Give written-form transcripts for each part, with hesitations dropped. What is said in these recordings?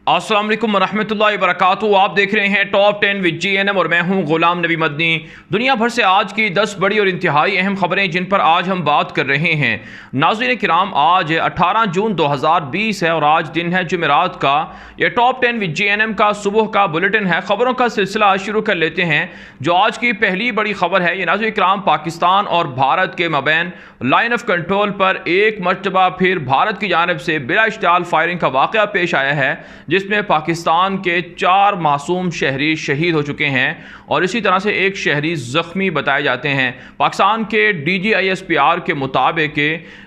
अस्सलाम वालेकुम रहमतुल्लाहि व बरकातुहू। आप देख रहे हैं टॉप 10 विद GNM और मैं हूं गुलाम नबी मदनी। दुनिया भर से आज की 10 बड़ी और इंतहाई अहम खबरें जिन पर आज हम बात कर रहे हैं। नाज़रीन किराम, आज 18 जून 2020 है और आज दिन है जुमेरात का। यह टॉप 10 विद GNM का सुबह का बुलेटिन है। खबरों का सिलसिला शुरू कर लेते हैं। जो आज की पहली बड़ी खबर है, ये नाज़रीन किराम पाकिस्तान और भारत के मबैन लाइन ऑफ कंट्रोल पर एक मरतबा फिर भारत की जानिब से बिला इश्तियाल फायरिंग का वाक़या पेश आया है, जिसमें पाकिस्तान के 4 मासूम शहरी शहीद हो चुके हैं और इसी तरह से एक शहरी ज़ख्मी बताए जाते हैं। पाकिस्तान के DGISPR के मुताबिक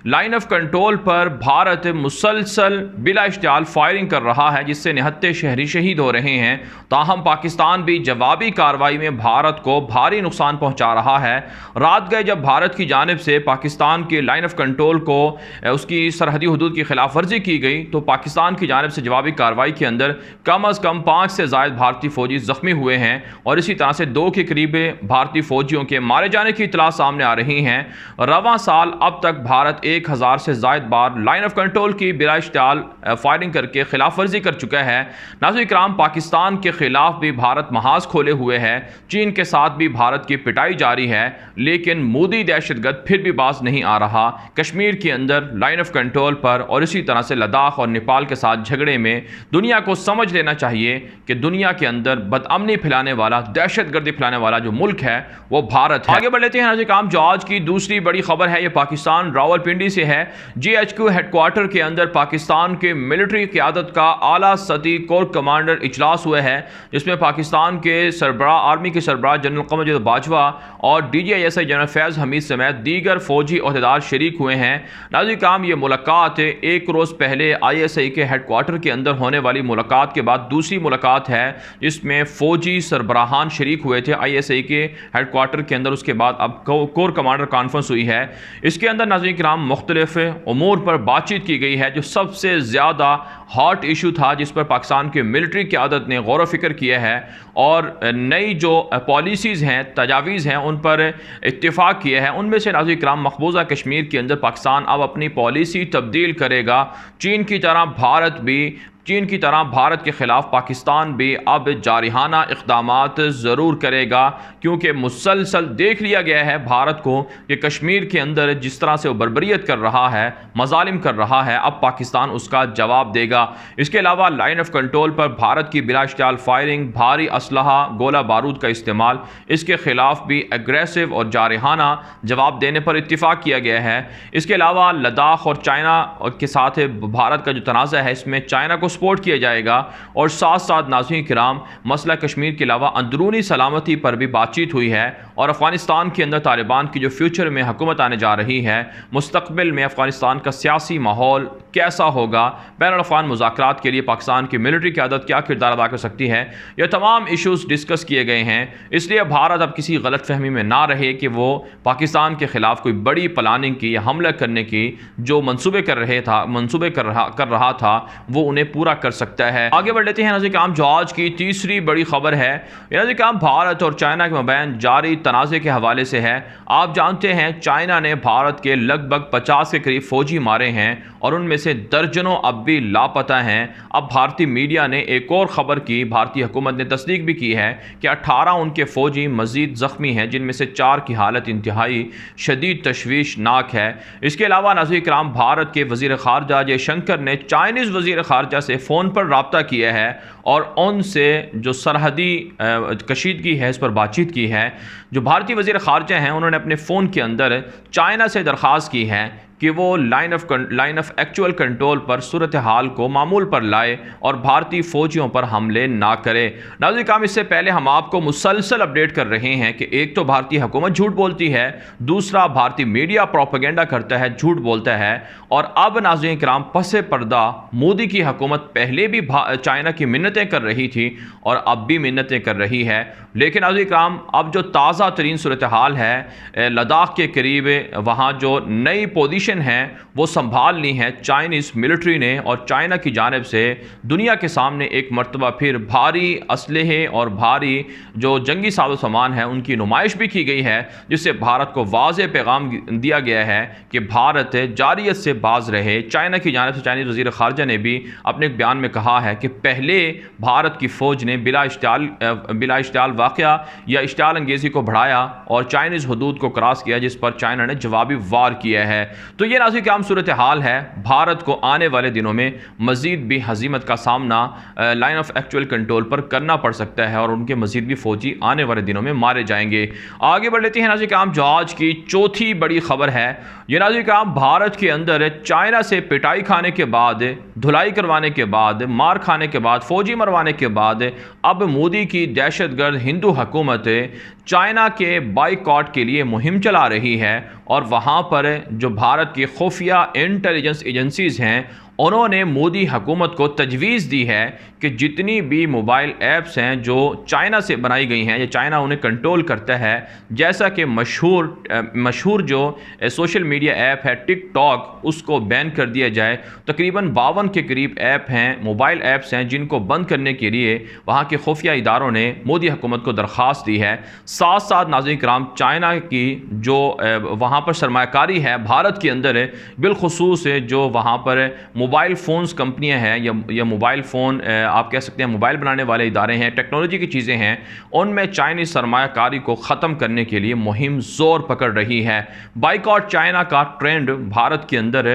लाइन ऑफ कंट्रोल पर भारत मुसलसल बिला इश्तियाल फायरिंग कर रहा है, जिससे 69 शहरी शहीद हो रहे हैं। ताहम पाकिस्तान भी जवाबी कार्रवाई में भारत को भारी नुकसान पहुँचा रहा है। रात गए जब भारत की जानिब से पाकिस्तान की लाइन ऑफ कंट्रोल को उसकी सरहदी हदूद की खिलाफ वर्जी की गई, तो पाकिस्तान की जानिब से जवाबी कार्रवाई के अंदर कम अज़ कम 5 से ज़ायद भारतीय फ़ौजी ज़ख्मी हुए हैं और इसी तरह से 2 के करीब भारतीय फ़ौजियों के मारे जाने की इतला सामने आ रही हैं। रवां साल अब तक भारत 1000 से ज़ायद बार लाइन ऑफ कंट्रोल की बिला इश्तियाल फायरिंग करके खिलाफ वर्जी कर चुका है। नाज़रीन किराम, पाकिस्तान के खिलाफ भी भारत महाज खोले हुए है। चीन के साथ भी भारत की पिटाई जारी है, लेकिन मोदी दहशतगर्द फिर भी बाज नहीं आ रहा। कश्मीर के अंदर लाइन ऑफ कंट्रोल पर और इसी तरह से लद्दाख और नेपाल के साथ झगड़े में दुनिया को समझ लेना चाहिए कि दुनिया के अंदर बदअमनी फैलाने वाला, दहशतगर्दी फैलाने वाला जो मुल्क है वो भारत है। आगे बढ़ लेते हैं नाज़रीन काम। जो आज की दूसरी बड़ी खबर है, ये पाकिस्तान रावलपिंडी से है। GHQ हेडक्वार्टर के अंदर पाकिस्तान के मिलिट्री क़यादत का आला सतही कोर कमांडर इजलास हुआ है, जिसमें पाकिस्तान के सरबराह, आर्मी के सरबराह जनरल क़मर जावेद बाजवा और DGISI जनरल फैज़ हमीद समेत दीगर फौजी अहदेदार शरीक हुए हैं। नाज़रीन काम, ये मुलाकात एक रोज़ पहले ISI के हेडक्वार्टर के अंदर होने वाली मुलाकात के बाद दूसरी मुलाकात है, जिसमें फ़ौजी सरबराहान शरीक हुए थे ISI के हेडक्वार्टर के अंदर। उसके बाद अब कोर कमांडर कॉन्फ्रेंस हुई है। इसके अंदर नाज़रीन किराम मुख्तलिफ उमूर पर बातचीत की गई है। जो सबसे ज़्यादा हॉट इशू था, जिस पर पाकिस्तान की मिलिट्री क़यादत ने गौर व फिक्र किया है और नई जो पॉलिसीज़ हैं, तजावीज़ हैं, उन पर इत्तेफाक किया है, उनमें से नाज़रीन किराम मकबूजा कश्मीर के अंदर पाकिस्तान अब अपनी पॉलिसी तब्दील करेगा। चीन की तरह भारत के ख़िलाफ़ पाकिस्तान भी अब जारिहाना इक़दामात ज़रूर करेगा, क्योंकि मुसलसल देख लिया गया है भारत को कि कश्मीर के अंदर जिस तरह से वो बर्बरियत कर रहा है, मज़ालिम कर रहा है, अब पाकिस्तान उसका जवाब देगा। इसके अलावा लाइन ऑफ कंट्रोल पर भारत की बिला इश्तियाल फायरिंग, भारी असलहा, गोला बारूद का इस्तेमाल, इसके ख़िलाफ़ भी एग्रेसिव और जारिहाना जवाब देने पर इत्तिफ़ाक़ किया गया है। इसके अलावा लद्दाख और चाइना के साथ भारत का जो तनाज़ा है, इसमें चाइना को सपोर्ट किया जाएगा और साथ साथ नाज़रीन किराम मसला कश्मीर के अलावा अंदरूनी सलामती पर भी बातचीत हुई है और अफ़गानिस्तान के अंदर तालिबान की जो फ्यूचर में हुकूमत आने जा रही है, मुस्तक़बिल में अफ़गानिस्तान का सियासी माहौल कैसा होगा, बैनुल-अक़वामी मुज़ाकरात के लिए पाकिस्तान की मिलिट्री क़यादत क्या किरदार अदा कर सकती है, यह तमाम इशूज़ डिस्कस किए गए हैं। इसलिए भारत अब किसी गलत फहमी में ना रहे कि वो पाकिस्तान के ख़िलाफ़ कोई बड़ी प्लानिंग की या हमला करने की जो मनसूबे कर रहा था वो उन्हें पूरा कर सकता है। आगे बढ़ लेते हैं नाज़रीन काम। जो आज की तीसरी बड़ी खबर है, नाज़रीन काम भारत और चाइना के मबैन जारी तनाज़े के हवाले से है। आप जानते हैं चाइना ने भारत के लगभग 50 के करीब फौजी मारे हैं और उनमें से दर्जनों अब भी लापता हैं। अब भारतीय मीडिया ने एक और ख़बर की, भारतीय हुकूमत ने तस्दीक भी की है कि 18 उनके फ़ौजी मज़ीद ज़ख्मी हैं, जिनमें से 4 की हालत इंतहाई शदीद तशवीशनाक है। इसके अलावा नाज़रीन किराम, भारत के वज़ीर ख़ारजा जयशंकर ने चाइनीज़ वज़ीर ख़ारजा से फ़ोन पर रब्ता किया है और उनसे जो सरहदी कशीदगी है इस पर बातचीत की है। जो भारतीय वज़ीर ख़ारजा हैं, उन्होंने अपने फ़ोन के अंदर चाइना से दरख्वास्त की है कि वो लाइन ऑफ एक्चुअल कंट्रोल पर सूरत हाल को मामूल पर लाए और भारतीय फ़ौजियों पर हमले ना करे। नाज़रीन काम, इससे पहले हम आपको मुसलसल अपडेट कर रहे हैं कि एक तो भारतीय हुकूमत झूठ बोलती है, दूसरा भारतीय मीडिया प्रोपेगेंडा करता है, झूठ बोलता है। और अब नाज़रीन किराम, पसे पर्दा मोदी की हुकूमत पहले भी चाइना की मिन्नतें कर रही थी और अब भी मिन्नतें कर रही है, लेकिन नाज़रीन किराम अब जो ताज़ा तरीन सूरत हाल है लद्दाख के करीब, वहाँ जो नई पोजीशन पोजीशन है वो संभाल ली है चाइनीज़ मिलिट्री ने, और चाइना की जानिब से दुनिया के सामने एक मरतबा फिर भारी असलहे और भारी जो जंगी साजो सामान है उनकी नुमाइश भी की गई है, जिससे भारत को वाज़ेह पैगाम दिया गया है कि भारत जारियत से बाज रहे। चाइना की जानिब से चाइनीज़ वज़ीर ख़ारजा ने भी अपने एक बयान में कहा है कि पहले भारत की फ़ौज ने बिला इश्तियाल वाक़या या इश्तियाल अंगेज़ी को बढ़ाया और चाइनीज़ हदूद को क्रॉस किया, जिस पर चाइना ने जवाबी वार किया है। तो ये नाज़रीन क्या सूरत हाल है। भारत को आने वाले दिनों में मज़ीद भी हज़ीमत का सामना लाइन ऑफ एक्चुअल कंट्रोल पर करना पड़ सकता है और उनके मज़ीद भी फ़ौजी आने वाले दिनों में मारे जाएंगे। आगे बढ़ लेते हैं नाज़रीन काम जो आज की चौथी बड़ी खबर है। ये नाज़रीन काम भारत के अंदर चाइना से पिटाई खाने के बाद, धुलाई करवाने के बाद, मार खाने के बाद, फ़ौजी मरवाने के बाद अब मोदी की दहशतगर्द हिंदू हुकूमत चाइना के बाइकॉट के लिए मुहिम चला रही है और वहाँ पर जो भारत की खुफिया इंटेलिजेंस एजेंसीज़ हैं उन्होंने मोदी हुकूमत को तजवीज़ दी है कि जितनी भी मोबाइल ऐप्स हैं जो चाइना से बनाई गई हैं या चाइना उन्हें कंट्रोल करता है, जैसा कि मशहूर जो सोशल मीडिया ऐप है टिकटॉक, उसको बैन कर दिया जाए। तकरीबन 52 के करीब ऐप हैं, मोबाइल ऐप्स हैं, जिनको बंद करने के लिए वहाँ के खुफिया इदारों ने मोदी हुकूमत को दरख्वास्त दी है। साथ साथ नाज़रीन कराम चाइना की जो वहाँ पर सरमायाकारी है भारत के अंदर, बिलखुसूस जो वहाँ पर मोबाइल फ़ोन्स कंपनियां हैं या मोबाइल फ़ोन आप कह सकते हैं मोबाइल बनाने वाले इदारे हैं, टेक्नोलॉजी की चीज़ें हैं, उनमें चाइनीज़ सरमायाकारी को ख़त्म करने के लिए मुहिम ज़ोर पकड़ रही है। बाइकॉट चाइना का ट्रेंड भारत के अंदर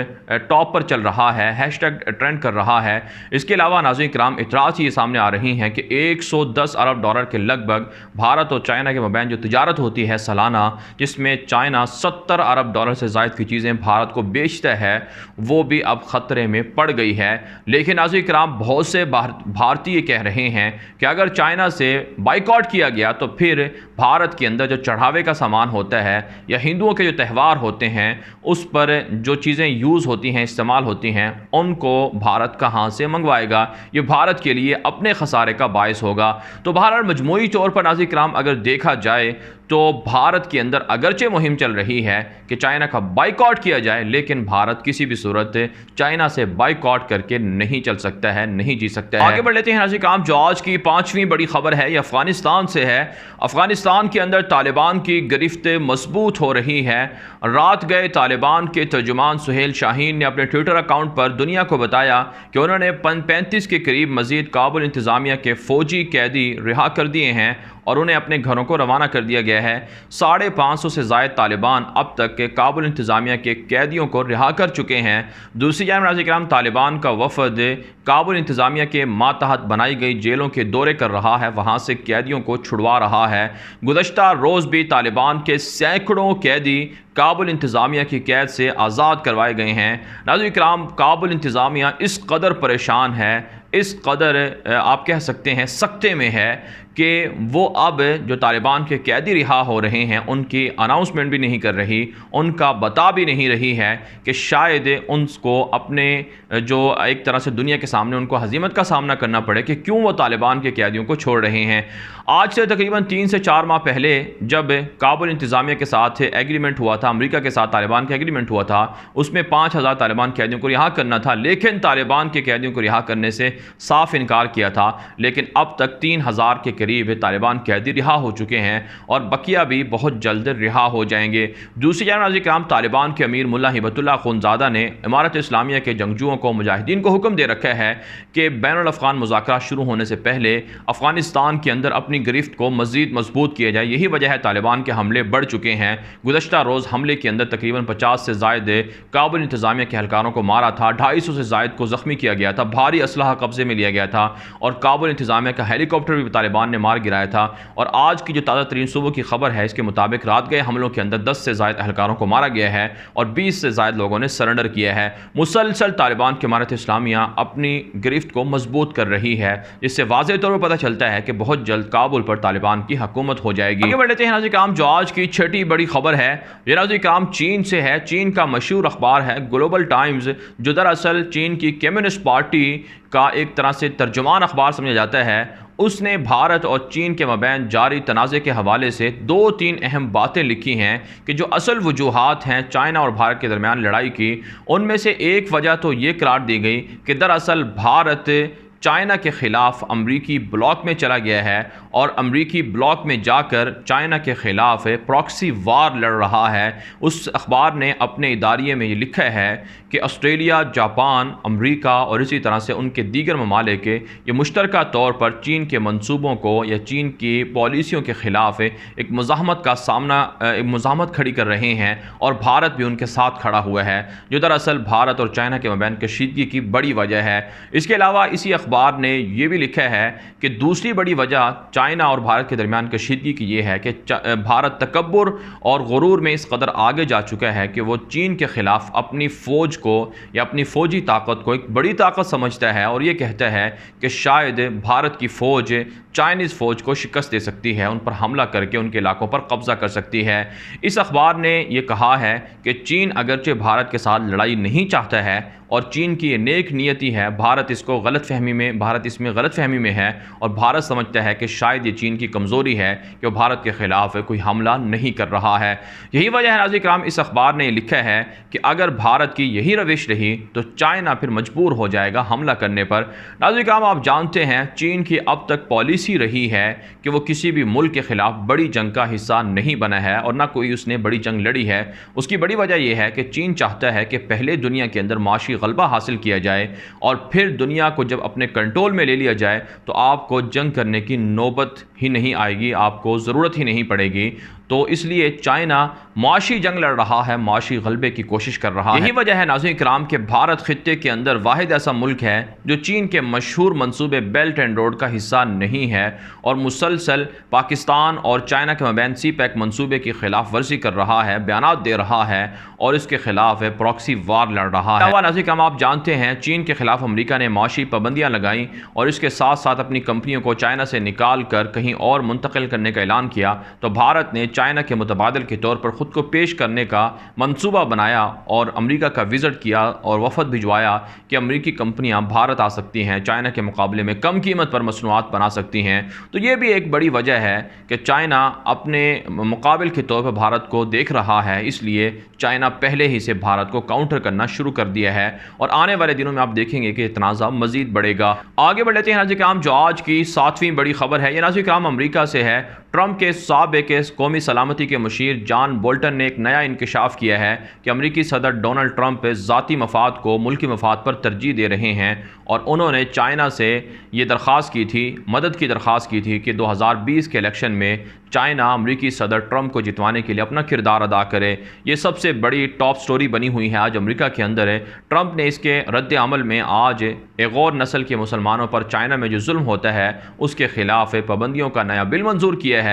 टॉप पर चल रहा है, हैशटैग ट्रेंड कर रहा है। इसके अलावा नाज़रीन किराम इतराज़ ये सामने आ रही हैं कि 110 अरब डॉलर के लगभग भारत और चाइना के मबैन जो तिजारत होती है सालाना, जिसमें चाइना 70 अरब डॉलर से ज़ायद की चीज़ें भारत को बेचता है, वो भी अब ख़तरे में पड़ गई है। लेकिन नाज़रीन किराम बहुत से भारतीय कह रहे हैं कि अगर चाइना से बाइकॉट किया गया तो फिर भारत के अंदर जो चढ़ावे का सामान होता है या हिंदुओं के जो त्यौहार होते हैं उस पर जो चीज़ें यूज़ होती हैं, इस्तेमाल होती हैं, उनको भारत कहाँ से मंगवाएगा। ये भारत के लिए अपने खसारे का बायस होगा। तो बहरहाल मजमूई तौर पर नाज़रीन किराम अगर देखा जाए तो भारत के अंदर अगरचे मुहिम चल रही है कि चाइना का बाइकॉट किया जाए, लेकिन भारत किसी भी सूरत चाइना से बाइकॉट करके नहीं चल सकता है, नहीं जी सकता है। आगे बढ़ लेते हैं नाज़रीन काम जो आज की पांचवी बड़ी खबर है ये अफगानिस्तान से है। अफगानिस्तान के अंदर तालिबान की गिरफ्त मजबूत हो रही है। रात गए तालिबान के तर्जुमान सुहेल शाहीन ने अपने ट्विटर अकाउंट पर दुनिया को बताया कि उन्होंने 35 के करीब मजीद काबुल इंतज़ामिया के फ़ौजी कैदी रिहा कर दिए हैं और उन्हें अपने घरों को रवाना कर दिया गया है। 550 से ज़ायद तालिबान अब तक के काबुल इंतज़ामिया के कैदियों को रिहा कर चुके हैं। दूसरी जानिब नाज़रीन किराम तालिबान का वफ़द काबुल इंतज़ामिया के मातहत बनाई गई जेलों के दौरे कर रहा है, वहाँ से कैदियों को छुड़वा रहा है। गुज़श्ता रोज़ भी तालिबान के सैकड़ों कैदी काबुल इंतज़ामिया की कैद से आज़ाद करवाए गए हैं। नाज़रीन किराम काबुल इंतज़ामिया इस कदर परेशान है, इस कदर आप कह सकते हैं सख्ते में है कि वो अब जो तालिबान के कैदी रिहा हो रहे हैं उनकी अनाउंसमेंट भी नहीं कर रही, उनका बता भी नहीं रही है कि शायद उनको अपने जो एक तरह से दुनिया के सामने उनको हज़ीमत का सामना करना पड़े कि क्यों वो तालिबान के कैदियों को छोड़ रहे हैं। आज से तकरीबन 3 से 4 माह पहले जब काबुल इंतज़ामिया के साथ एग्रीमेंट हुआ था, अमेरिका के साथ तालिबान का एग्रीमेंट हुआ था, उसमें 5000 तालिबान कैदियों को रिहा करना था, लेकिन तालिबान के कैदियों को रिहा करने से साफ इनकार किया था। लेकिन अब तक 3000 के करीब तालिबान कैदी रिहा हो चुके हैं और बकिया भी बहुत जल्द रिहा हो जाएंगे। दूसरी जानब नाज़रीन किराम तालिबान के अमीर मुल्ला हिबतुल्लाह खुनज़ादा ने इमारत इस्लामिया के जंगजुओं को, मुजाहिदीन को हुक्म दे रखा है कि बैनुल अफ़गान मुज़ाकरात शुरू होने से पहले अफ़गानिस्तान के अंदर अपनी गिरफ्त को मज़ीद मजबूत किया जाए। यही वजह है तालिबान के हमले बढ़ चुके हैं। गुज़श्ता रोज़ हमले के अंदर तकरीबन 50 से ज़ायद काबुल इंतज़ामिया के एहलकारों को मारा था, 250 से ज़ायद को ज़ख्मी किया गया था, भारी असलहा कब्जे में लिया गया था और काबुल इंतज़ामिया का हेलीकॉप्टर भी तालिबान ने मार गिराया था। और आज की जो ताज़ा तरीन सुबह की खबर है इसके मुताबिक रात गए हमलों के अंदर 10 से ज़ायद एहलकारों को मारा गया है और 20 से ज़ायद लोगों ने सरेंडर किया है। मुसलसल तालिबान की इमारत इस्लामिया अपनी गिरफ्त को मजबूत कर रही है, जिससे वाज़ेह तौर पर पता चलता है कि बहुत जल्द काबुल पर तालिबान की हुकूमत हो जाएगी। आगे बढ़ लेते हैं नाज़रीन किराम जो आज की छठी बड़ी खबर है ये नाज़रीन किराम चीन से है। चीन का मशहूर अखबार है ग्लोबल टाइम्स, जो दरअसल चीन की कम्युनिस्ट पार्टी का एक तरह से तर्जुमान अखबार समझा जाता है, उसने भारत और चीन के मबैन जारी तनाज़े के हवाले से 2-3 अहम बातें लिखी हैं कि जो असल वजूहात हैं चाइना और भारत के दरमियान लड़ाई की, उनमें से एक वजह तो ये करार दी गई कि दरअसल भारत चाइना के ख़िलाफ़ अमरीकी ब्लॉक में चला गया है और अमरीकी ब्लॉक में जाकर चाइना के ख़िलाफ़ प्रॉक्सी वार लड़ रहा है। उस अखबार ने अपने इदारिये में ये लिखा है कि ऑस्ट्रेलिया, जापान, अमरीका और इसी तरह से उनके दीगर ममालिक ये मुश्तरका तौर पर चीन के मंसूबों को या चीन की पॉलिसियों के ख़िलाफ़ एक मुज़ाहमत खड़ी कर रहे हैं और भारत भी उनके साथ खड़ा हुआ है, जो दरअसल भारत और चाइना के मबैन कशीदगी की बड़ी वजह है। इसके अलावा इसी अखबार ने यह भी लिखा है कि दूसरी बड़ी वजह चाइना और भारत के दरमियान कशीदगी की यह है कि भारत तकब्बुर और गुरूर में इस कदर आगे जा चुका है कि वो चीन के ख़िलाफ़ अपनी फ़ौज को या अपनी फ़ौजी ताकत को एक बड़ी ताकत समझता है और ये कहता है कि शायद भारत की फ़ौज चाइनीज़ फ़ौज को शिकस्त दे सकती है, उन पर हमला करके उनके इलाकों पर कब्ज़ा कर सकती है। इस अखबार ने यह कहा है कि चीन अगरचे भारत के साथ लड़ाई नहीं चाहता है और चीन की ये नेक नियति है, भारत इसमें गलतफहमी में है और भारत समझता है कि शायद ये चीन की कमज़ोरी है कि वो भारत के ख़िलाफ़ कोई हमला नहीं कर रहा है। यही वजह है नाज़रीन किराम, इस अखबार ने लिखा है कि अगर भारत की यही रविश रही तो चाइना फिर मजबूर हो जाएगा हमला करने पर। नाज़रीन किराम, आप जानते हैं चीन की अब तक पॉलिसी रही है कि वो किसी भी मुल्क के ख़िलाफ़ बड़ी जंग का हिस्सा नहीं बना है और ना कोई उसने बड़ी जंग लड़ी है। उसकी बड़ी वजह यह है कि चीन चाहता है कि पहले दुनिया के अंदर माशी गलबा हासिल किया जाए और फिर दुनिया को जब अपने कंट्रोल में ले लिया जाए तो आपको जंग करने की नौबत ही नहीं आएगी, आपको ज़रूरत ही नहीं पड़ेगी। तो इसलिए चाइना माशी जंग लड़ रहा है, माशी गलबे की कोशिश कर रहा है। यही वजह है नाज़रीन किराम कि भारत खित्ते के अंदर वाहिद ऐसा मुल्क है जो चीन के मशहूर मंसूबे बेल्ट एंड रोड का हिस्सा नहीं है और मुसलसल पाकिस्तान और चाइना के मबैन CPEC मंसूबे की खिलाफ वर्जी कर रहा है, बयानात दे रहा है और इसके खिलाफ प्रॉक्सी वार लड़ रहा है। नाज़रीन किराम, आप जानते हैं चीन के खिलाफ अमरीका ने माशी पाबंदियाँ लगाई और इसके साथ साथ अपनी कंपनियों को चाइना से निकाल कर कहीं और मुंतकिल करने का ऐलान किया। तो भारत ने चाइना के मुतबादल के तौर पर ख़ुद को पेश करने का मंसूबा बनाया और अमेरिका का विज़िट किया और वफ़द भिजवाया कि अमेरिकी कंपनियां भारत आ सकती हैं, चाइना के मुकाबले में कम कीमत पर मसनूआत बना सकती हैं। तो ये भी एक बड़ी वजह है कि चाइना अपने मुकाबले के तौर पर भारत को देख रहा है, इसलिए चाइना पहले ही से भारत को काउंटर करना शुरू कर दिया है और आने वाले दिनों में आप देखेंगे कि तनाज़ा मज़ीद बढ़ेगा। आगे बढ़ लेते हैं नाज़रीन किराम, जो आज की 7वीं बड़ी खबर है, ये नाज़रीन किराम अमेरिका से है। ट्रंप के साबिक़ कौमी सलामती के मुशीर जॉन बोल्टन ने एक नया इंकशाफ किया है कि अमेरिकी सदर डोनाल्ड ट्रंप ज़ाती मफाद को मुल्की मफाद पर तरजीह दे रहे हैं और उन्होंने चाइना से ये दरख्वास्त की थी, मदद की दरख्वास्त की थी कि 2020 के इलेक्शन में चाइना अमेरिकी सदर ट्रंप को जितवाने के लिए अपना किरदार अदा करे। ये सबसे बड़ी टॉप स्टोरी बनी हुई है आज अमेरिका के अंदर है। ट्रंप ने इसके रद्द अमल में आज गैर नस्ल के मुसलमानों पर चाइना में जो जुल्म होता है उसके ख़िलाफ़ पाबंदियों का नया बिल मंजूर किया है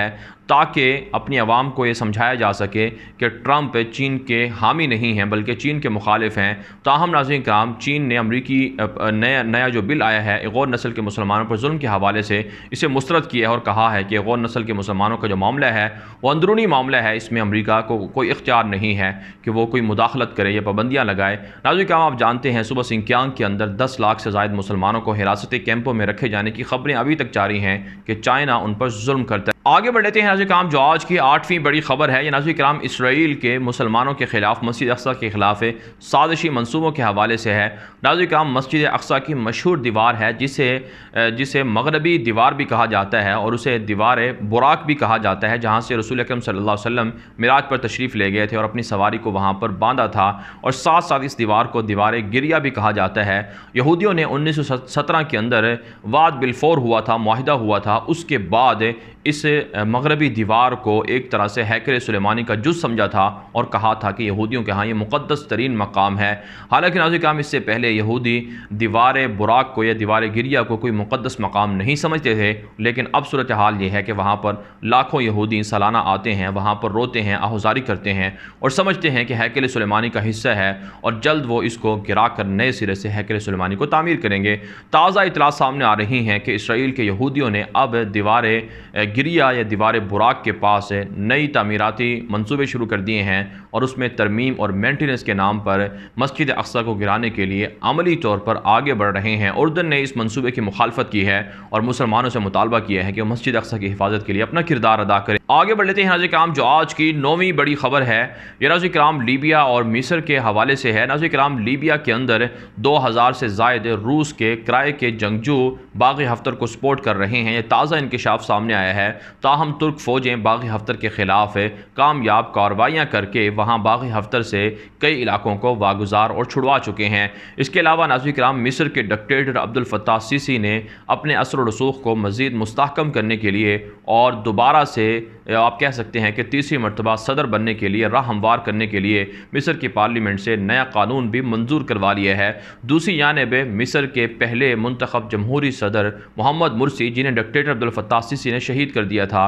ताकि अपनी आवाम को ये समझाया जा सके कि ट्रंप चीन के हामी नहीं हैं बल्कि चीन के मुखालिफ हैं। ताहम नाज़रीन किराम, चीन ने अमरीकी नया जो बिल आया है गैर नस्ल के मुसलमानों पर जुल्म के हवाले से इसे मुस्तरद किया है और कहा है कि गैर नस्ल के मुसलमानों का जो मामला है वो अंदरूनी मामला है, इसमें अमरीका को कोई इख्तियार नहीं है कि वो कोई मुदाखलत करे या पाबंदियाँ लगाए। नाज़रीन किराम, आप जानते हैं सुबह सिंकियांग के अंदर 10 लाख से ज़ायद मुसलमानों को हिरासती कैंपों में रखे जाने की खबरें अभी तक जारी हैं कि चाइना उन पर जुल्म करता है। आगे बढ़ लेते हैं नाज़रीन किराम, जो आज की 8वीं बड़ी खबर है। ये नाज़रीन किराम इसराइल के मुसलमानों के ख़िलाफ़ मस्जिद अक़सा के ख़िलाफ़ साजिशी मंसूबों के हवाले से है। नाज़रीन किराम, मस्जिद अक़सा की मशहूर दीवार है जिसे मगरबी दीवार भी कहा जाता है और उसे दीवार बुराक भी कहा जाता है, जहाँ से रसूल अकरम सल्लल्लाहु अलैहि वसल्लम मिराज पर तशरीफ़ ले गए थे और अपनी सवारी को वहाँ पर बांधा था और साथ साथ इस दीवार को दीवार गिरिया भी कहा जाता है। यहूदियों ने 1917 के अंदर वाद बिलफोर हुआ था, मुआहिदा हुआ था, उसके बाद इस मगरबी दीवार को एक तरह से हैकर सुलेमानी का जुज़ समझा था और कहा था कि यहूदियों के यहाँ ये मुक़द्दस तरीन मकाम है। हालांकि नाज़रीन किराम, इससे पहले यहूदी दीवार बुराक को या दीवार गिरिया को कोई मुक़द्दस मकाम नहीं समझते थे, लेकिन अब सूरत हाल ये है कि वहाँ पर लाखों यहूदी सालाना आते हैं, वहाँ पर रोते हैं, आहुजारी करते हैं और समझते हैं कि हैकर सुलेमानी का हिस्सा है और जल्द वो इसको गिरा कर नए सिरे से हैकर सुलेमानी को तामीर करेंगे। ताज़ा इतला सामने आ रही हैं कि इसराइल के यहूदियों ने अब दीवार गिरिया या दीवार बुराक के पास नई तामीराती मंसूबे शुरू कर दिए हैं और उसमें तरमीम और मेंटेनेंस के नाम पर मस्जिद अक्सा को गिराने के लिए अमली तौर पर आगे बढ़ रहे हैं। उर्दन ने इस मंसूबे की मुखालफत की है और मुसलमानों से मुतालबा किया है कि वो मस्जिद अक्सा की हिफाजत के लिए अपना किरदार अदा करें। आगे बढ़ लेते हैं नाज़रीन कराम, जो आज की 9वीं बड़ी खबर है ये नाज़रीन कराम लीबिया और मिस्र के हवाले से है। नाज़रीन कराम लीबिया के अंदर 2000 से ज़ायद रूस के किराए के जंगजू बागी हफ्तर को सपोर्ट कर रहे हैं। ये ताज़ा इंकशाफ सामने आया है। ताहम तुर्क फ़ौजें बागी हफ्तर के ख़िलाफ़ कामयाब कार्रवाइयाँ करके वहाँ बागी हफ्तर से कई इलाकों को वागुजार और छुड़वा चुके हैं। इसके अलावा नाज़रीन कराम मिस्र के डिक्टेटर अब्दुल फत्ताह सीसी ने अपने असर व रसूख को मज़ीद मुस्तहकम करने के लिए और दोबारा से आप कह सकते हैं कि तीसरी मरतबा सदर बनने के लिए राह हमवार करने के लिए मिस्र की पार्लियामेंट से नया कानून भी मंजूर करवा लिया है। दूसरी जानिब मिस्र के पहले मुंतखब जमहूरी सदर मोहम्मद मुर्सी, जिन्हें डिक्टेटर अब्दुल फत्ताह सीसी ने शहीद कर दिया था,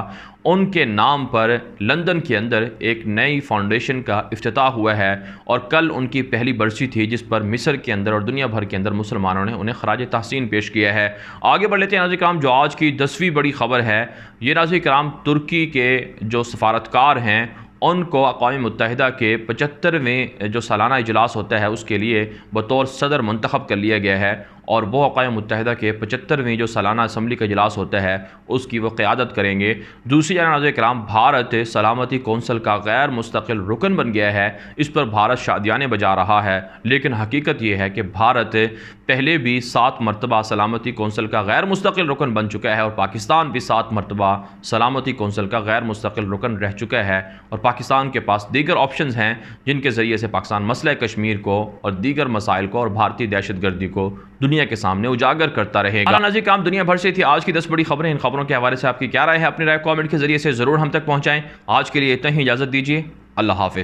उनके नाम पर लंदन के अंदर एक नई फाउंडेशन का इफ्तिताह हुआ है और कल उनकी पहली बरसी थी जिस पर मिस्र के अंदर और दुनिया भर के अंदर मुसलमानों ने उन्हें खराज तहसीन पेश किया है। आगे बढ़ लेते हैं नाज़रीन कराम, जो आज की 10वीं बड़ी खबर है ये नाज़रीन कराम तुर्की के जो सफारतकार हैं उनको अक़वाम मुत्तहिदा के 75वें जो सालाना इजलास होता है उसके लिए बतौर सदर मुंतखब कर लिया गया है और वो अक़वाम मुत्तहिदा के 75वें जो सालाना असम्बली का इजलास होता है उसकी वो क़यादत करेंगे। दूसरी जानब नाज़रीन कराम, भारत सलामती कौंसल का गैर मुस्तकिल रुकन बन गया है। इस पर भारत शादियाने बजा रहा है, लेकिन हकीकत ये है कि भारत पहले भी 7 मरतबा सलामती कौंसल का गैर मुस्तकिल रुकन बन चुका है और पाकिस्तान भी 7 मरतबा सलामती कौंसल का गैर मुस्तकिल रुकन रह चुका है और पाकिस्तान के पास दीगर ऑप्शन हैं जिनके ज़रिए से पाकिस्तान मसला कश्मीर को और दीगर मसाइल को और भारतीय दहशत गर्दी को दुनिया के सामने उजागर करता रहेगा। नाज़रीन कराम, दुनिया भर से थी आज की 10 बड़ी खबरें। इन खबरों के हवाले से आपकी क्या राय है? अपनी राय कमेंट के जरिए से ज़रूर हम तक पहुँचाएँ। आज के लिए इतना ही, इजाज़त दीजिए। अल्लाह हाफ़िज़।